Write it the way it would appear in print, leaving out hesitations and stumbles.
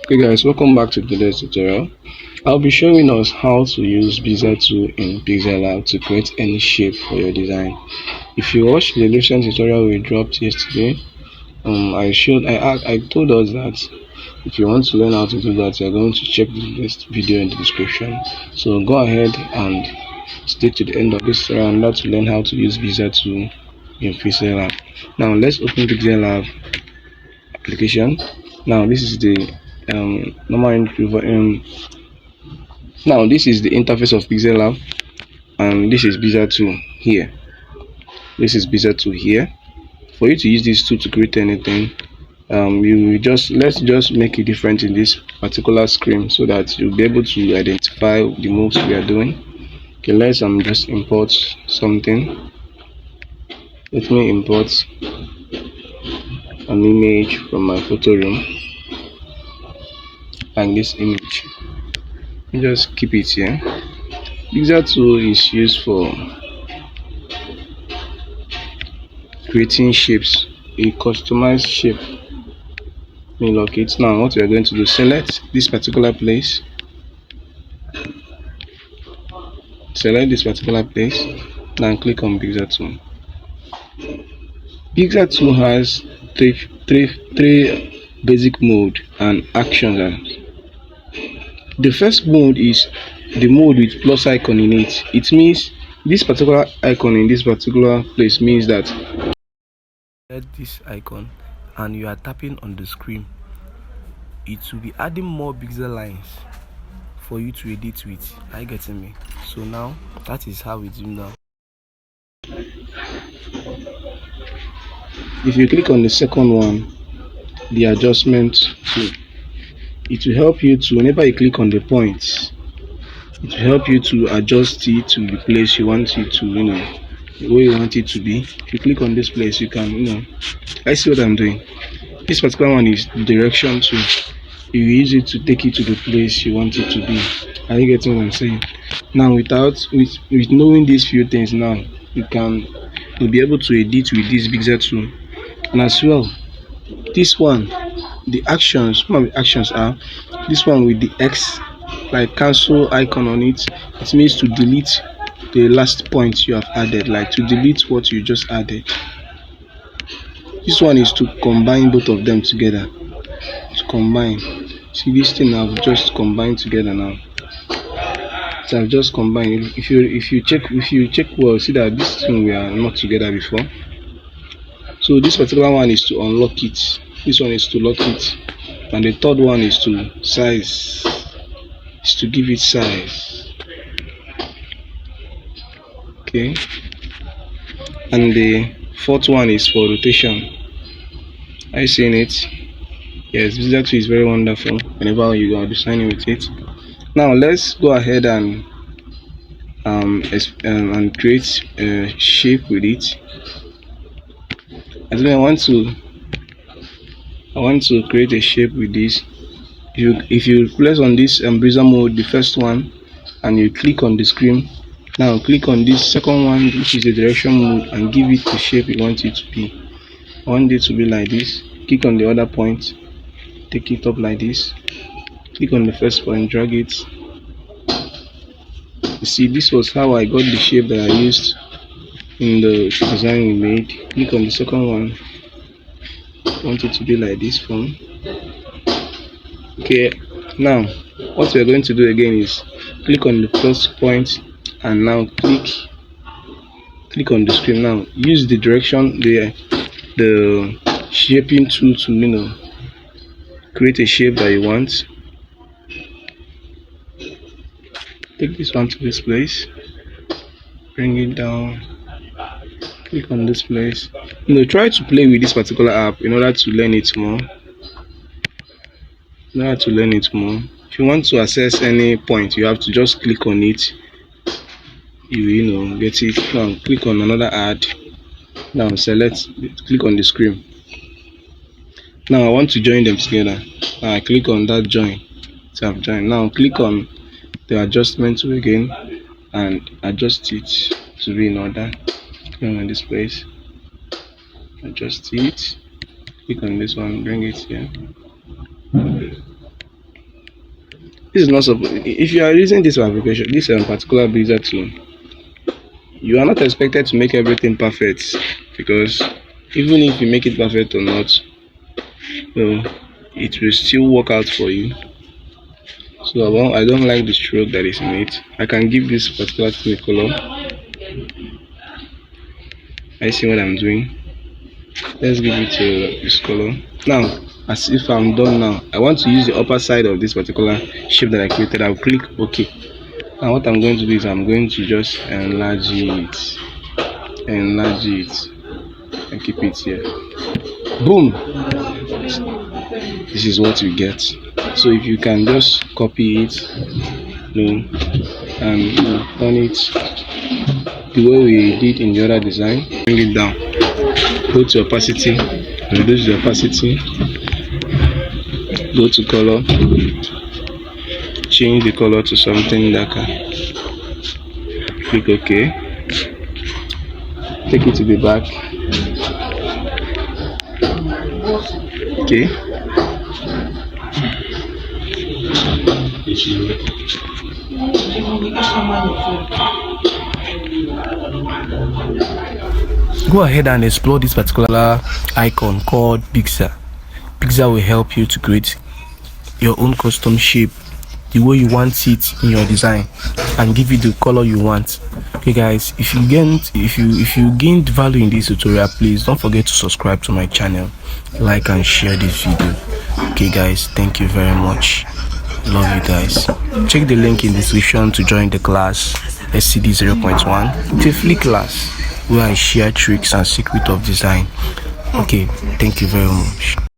Hey guys, welcome back to today's tutorial. I'll be showing us how to use Bezier tool in Pixelab to create any shape for your design. If you watched the recent tutorial we dropped yesterday, I told us that if you want to learn how to do that, you're going to check the next video in the description. So go ahead and stay to the end of this tutorial in order to learn how to use Bezier tool in Pixelab. Now let's open Pixelab application. Now this is the now this is the interface of Pixelab, and this is Bezier tool here. This is Bezier tool here. For you to use this tool to create anything, let's just make it different in this particular screen so that you'll be able to identify the moves we are doing. Okay, let's just import something. Let me import an image from my photo room, like this image. Just keep it here. Bezier tool is used for creating shapes, a customized shape. Let me lock it. Now what we are going to do, select this particular place, now click on Bezier tool. Bezier tool has three basic mode and actions. The first mode is the mode with plus icon in it. It means this particular icon in this particular place means that this icon and you are tapping on the screen, it will be adding more pixel lines for you to edit with. Are you getting me? So now that is how we do now. If you click on the second one, the adjustment tool, it will help you to, whenever you click on the points, it will help you to adjust it to the place you want it to, the way you want it to be. If you click on this place, you can, I see what I'm doing. This particular one is direction tool. You use it to take it to the place you want it to be. Are you getting what I'm saying? Now with knowing these few things, now you'll be able to edit with this Bezier tool. And as well, this one, the actions, some of the actions are this one with the X, like cancel icon on it. It means to delete the last point you have added, like to delete what you just added. This one is to combine both of them together. To combine. See, this thing I've just combined together now. So I've just combined. If you check well, see that this thing we are not together before. So this particular one is to unlock it. This one is to lock it, and the third one is to size. Is to give it size. Okay. And the fourth one is for rotation. Are you seeing it? Yes, Bezier tool is very wonderful whenever you are designing with it. Now let's go ahead and create a shape with it. I want to create a shape with this. If you place on this Bezier mode, the first one, and you click on the screen, now click on this second one, which is the direction mode, and give it the shape you want it to be. I want it to be like this. Click on the other point, take it up like this. Click on the first point, drag it. You see, this was how I got the shape that I used in the design we made. Click on the second one. I want it to be like this form. Okay, now what we are going to do again is click on the first point, and now click on the screen. Now use the direction, the shaping tool to create a shape that you want. Take this one to this place, bring it down, click on this place. Try to play with this particular app in order to learn it more. If you want to access any point, you have to just click on it. You get it. Now click on another add. Now click on the screen. Now I want to join them together. Now I click on that join. So I've joined. Now click on the adjustment tool again and adjust it to be in order. Click on this place, adjust it, click on this one, bring it here. This is not if you are using this application, this particular Bezier tool, you are not expected to make everything perfect, because even if you make it perfect or not, well, it will still work out for you. So I don't like the stroke that is made. I can give this particular thing a color. I see what I'm doing. Let's give it this color. Now, as if I'm done now, I want to use the upper side of this particular shape that I created. I'll click OK. Now what I'm going to do is I'm going to just enlarge it, and keep it here. Boom. This is what you get. So if you can just copy it, and turn it the way we did in the other design, bring it down, go to opacity, reduce the opacity, go to color, change the color to something darker, click OK, take it to the back. Okay. Go ahead and explore this particular icon called Bezier. Bezier will help you to create your own custom shape the way you want it in your design and give you the color you want. Okay guys, if you gained value in this tutorial, please don't forget to subscribe to my channel, like and share this video. Okay guys, thank you very much. Love you guys. Check the link in the description to join the class SCD 0.1. It's a free class where I share tricks and secrets of design. Okay, thank you very much.